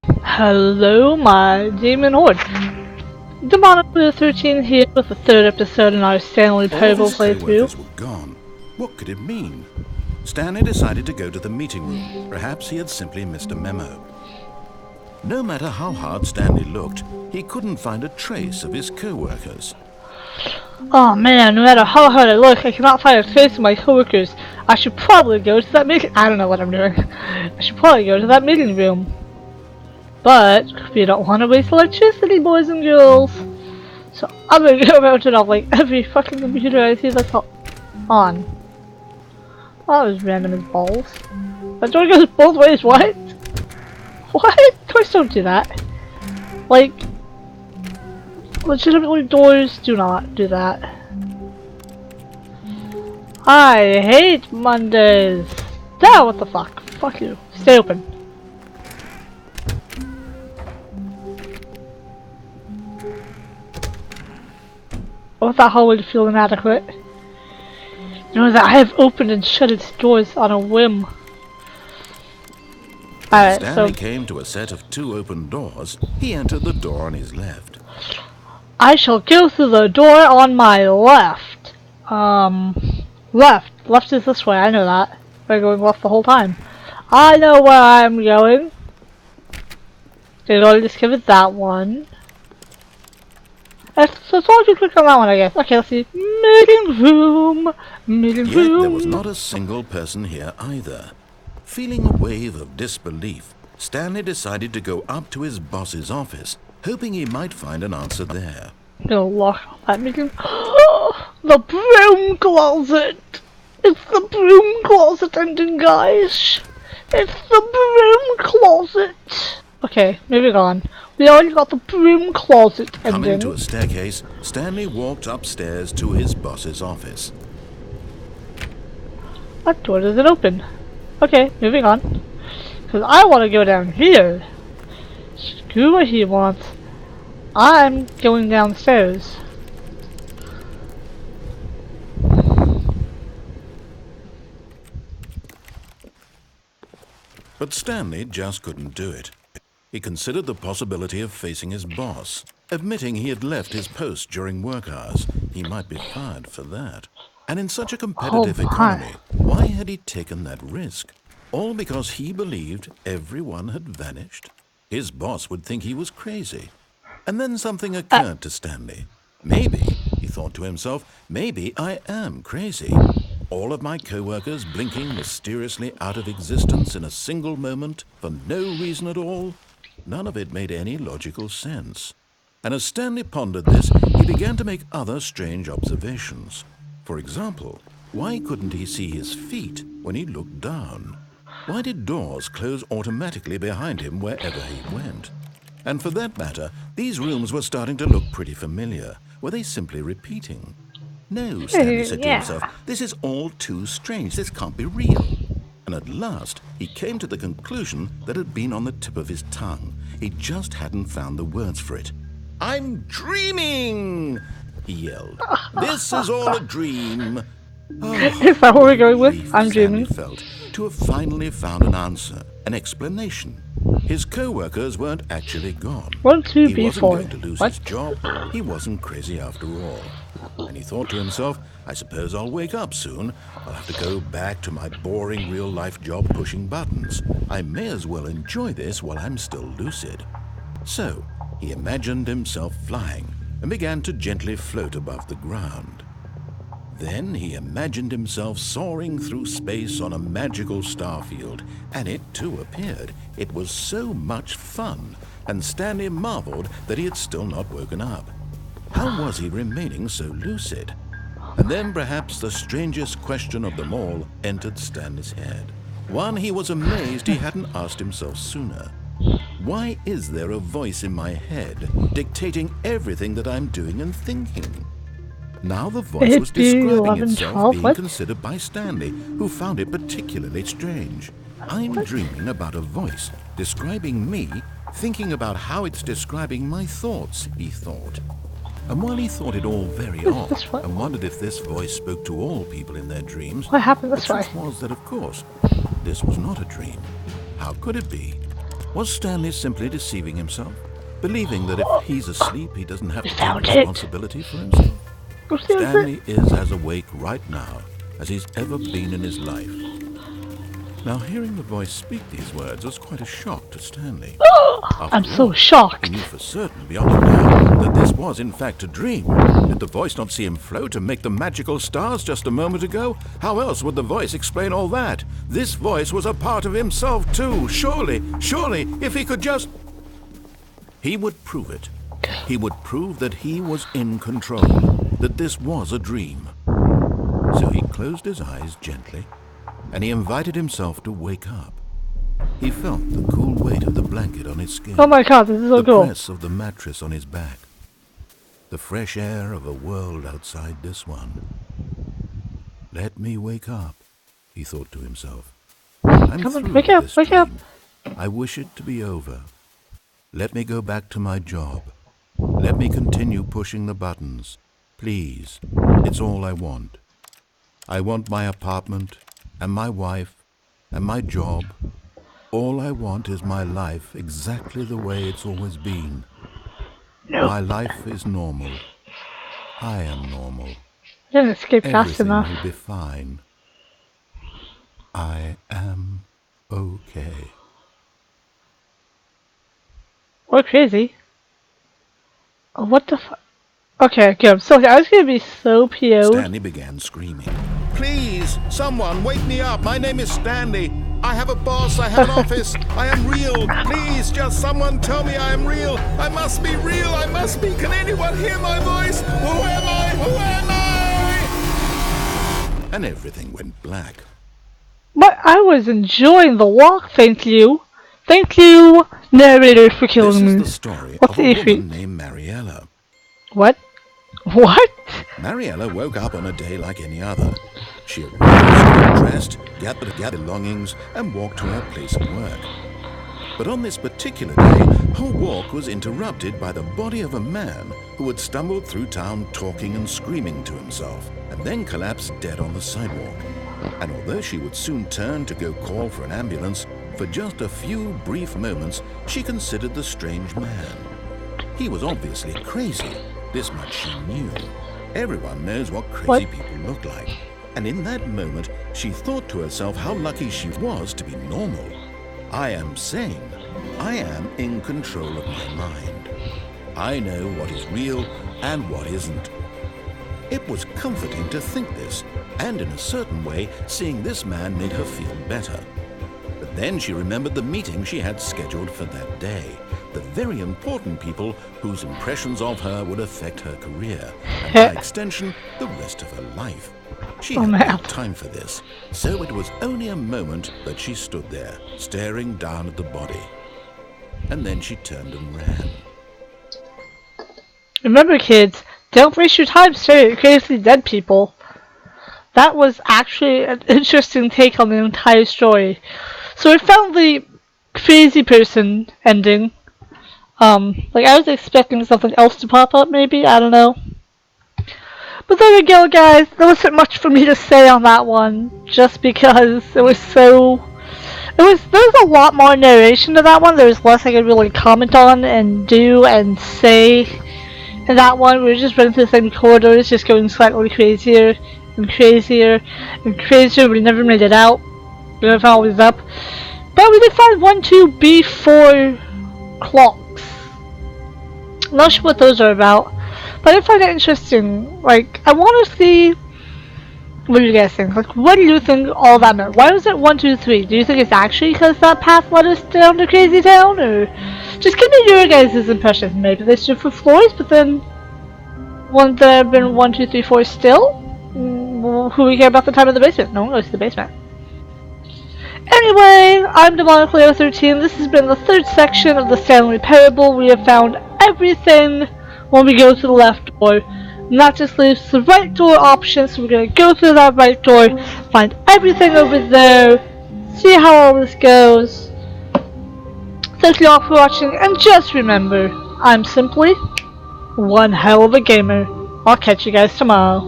Hello, my demon horde. Demonic 13 here with the third episode in our Stanley All of Parable his playthrough. co-workers were gone. What could it mean? Stanley decided to go to the meeting room. Perhaps he had simply missed a memo. No matter how hard Stanley looked, he couldn't find a trace of his co-workers. Oh man, no matter how hard I look, I cannot find a trace of my coworkers. I should probably go to that meeting. I don't know what I'm doing. I should probably go to that meeting room. But we don't want to waste electricity, boys and girls. So I'm gonna go around and off like every fucking computer I see that's on. Oh, that was random as balls. That door goes both ways. What? What? Doors don't do that. Like, legitimately, doors do not do that. I hate Mondays. Ah, what the fuck? Fuck you. Stay open. I want that hallway to feel inadequate. Know that I have opened and shut its doors on a whim. Alright, Stanley so came to a set of two open doors. He entered the door on his left. I shall go through the door on my left. Left. Left is this way, I know that. We're going left the whole time. I know where I'm going. They've already discovered that one. So as long as you click on that one, I guess. Okay, let's see. Meeting room. Meeting Yet room. there was not a single person here either. Feeling a wave of disbelief, Stanley decided to go up to his boss's office, hoping he might find an answer there. I'm gonna lock that meeting. The broom closet. It's the broom closet ending, guys. It's the broom closet. Okay, moving on. We already got the broom closet ending. Coming to a staircase, Stanley walked upstairs to his boss's office. What door does it open? Okay, moving on. Because I want to go down here. Screw what he wants. I'm going downstairs. But Stanley just couldn't do it. He considered the possibility of facing his boss. Admitting he had left his post during work hours, he might be fired for that. And in such a competitive economy, why had he taken that risk? All because he believed everyone had vanished? His boss would think he was crazy. And then something occurred to Stanley. Maybe, he thought to himself, maybe I am crazy. All of my co-workers blinking mysteriously out of existence in a single moment for no reason at all? None of it made any logical sense. And as Stanley pondered this, he began to make other strange observations. For example, why couldn't he see his feet when he looked down? Why did doors close automatically behind him wherever he went? And for that matter, these rooms were starting to look pretty familiar. Were they simply repeating? No, Stanley said to himself, this is all too strange. This can't be real. And at last, he came to the conclusion that had been on the tip of his tongue. He just hadn't found the words for it. I'm dreaming, he yelled. This is all a dream. Oh, Is that what we're going with? I'm dreaming. Felt to have finally found an answer, an explanation. His co-workers weren't actually gone. 1, 2, He B, wasn't 4. going to lose his job. He wasn't crazy after all. And he thought to himself, I suppose I'll wake up soon. I'll have to go back to my boring real-life job pushing buttons. I may as well enjoy this while I'm still lucid. So, he imagined himself flying and began to gently float above the ground. Then he imagined himself soaring through space on a magical starfield, and it too appeared. It was so much fun, and Stanley marveled that he had still not woken up. How was he remaining so lucid? And then perhaps the strangest question of them all entered Stanley's head. One he was amazed he hadn't asked himself sooner. Why is there a voice in my head dictating everything that I'm doing and thinking? Now the voice was describing itself being considered by Stanley, who found it particularly strange. I'm dreaming about a voice describing me, thinking about how it's describing my thoughts, he thought. And while he thought it all very odd, and wondered if this voice spoke to all people in their dreams, what happened this way? The truth was that, of course, this was not a dream. How could it be? Was Stanley simply deceiving himself? Believing that if he's asleep, he doesn't have to take Found it. responsibility for himself? Go see it. Stanley is as awake right now as he's ever been in his life. Now, hearing the voice speak these words was quite a shock to Stanley. I'm so shocked. He knew for certain, beyond a doubt, that this was in fact a dream. Did the voice not see him float and make the magical stars just a moment ago? How else would the voice explain all that? This voice was a part of himself too. Surely, if he could just... He would prove it. He would prove that he was in control, that this was a dream. So he closed his eyes gently, and he invited himself to wake up. He felt the cool weight of the blanket on his skin. Oh my god, this is so cool. The press of the mattress on his back. The fresh air of a world outside this one. Let me wake up, he thought to himself. I'm Come on, through wake with up, this wake up. dream. I wish it to be over. Let me go back to my job. Let me continue pushing the buttons. Please, it's all I want. I want my apartment, and my wife, and my job. All I want is my life exactly the way it's always been. No. My life is normal. I am normal. I didn't escape fast Everything enough. will be fine. I am okay. We're crazy. Oh, what the fuck? Okay, good. I'm so I was gonna be so PO'd. Stanley began screaming. Please, someone, wake me up. My name is Stanley. I have a boss. I have an office. I am real. Please, just someone tell me I am real. I must be real. I must be. Can anyone hear my voice? Who am I? Who am I? And everything went black. But I was enjoying the walk, thank you. Thank you, narrator, for This killing is me. the story What's of a the issue? woman named Mariella. What? What? Mariella woke up on a day like any other. She arose, dressed, gathered her belongings, and walked to her place of work. But on this particular day, her walk was interrupted by the body of a man who had stumbled through town talking and screaming to himself, and then collapsed dead on the sidewalk. And although she would soon turn to go call for an ambulance, for just a few brief moments, she considered the strange man. He was obviously crazy. This much she knew. Everyone knows what crazy people look like. And in that moment, she thought to herself how lucky she was to be normal. I am sane. I am in control of my mind. I know what is real and what isn't. It was comforting to think this, and in a certain way, seeing this man made her feel better. But then she remembered the meeting she had scheduled for that day. The very important people whose impressions of her would affect her career, and by extension, the rest of her life. She had no time for this, so it was only a moment that she stood there, staring down at the body. And then she turned and ran. Remember, kids, don't waste your time staring at crazy dead people. That was actually an interesting take on the entire story. So we found the crazy person ending. Like I was expecting something else to pop up, maybe, I don't know. But there we go, guys. There wasn't much for me to say on that one, just because it was so... there was a lot more narration to that one. There was less I could really comment on and do and say. In that one, we were just running through the same corridors, just going slightly crazier and crazier and crazier. We never made it out. We never found what was up. But we did find 1, 2, B4 clocks. Not sure what those are about, but I find it interesting. Like, I want to see. What do you guys think? Like, what do you think all that meant? Why was it 1, 2, 3? Do you think it's actually because that path led us down to Crazy Town, or just give me your guys' impressions? Maybe they stood for floors, but then wouldn't there have been 1, 2, 3, 4 still? Who we care about the time of the basement? No one goes to the basement. Anyway, I'm Demonic13. This has been the third section of the Stanley Parable. We have found everything when we go to the left door. And that just leaves the right door option, so we're going to go through that right door, find everything over there, see how all this goes. Thank you all for watching, and just remember, I'm simply one hell of a gamer. I'll catch you guys tomorrow.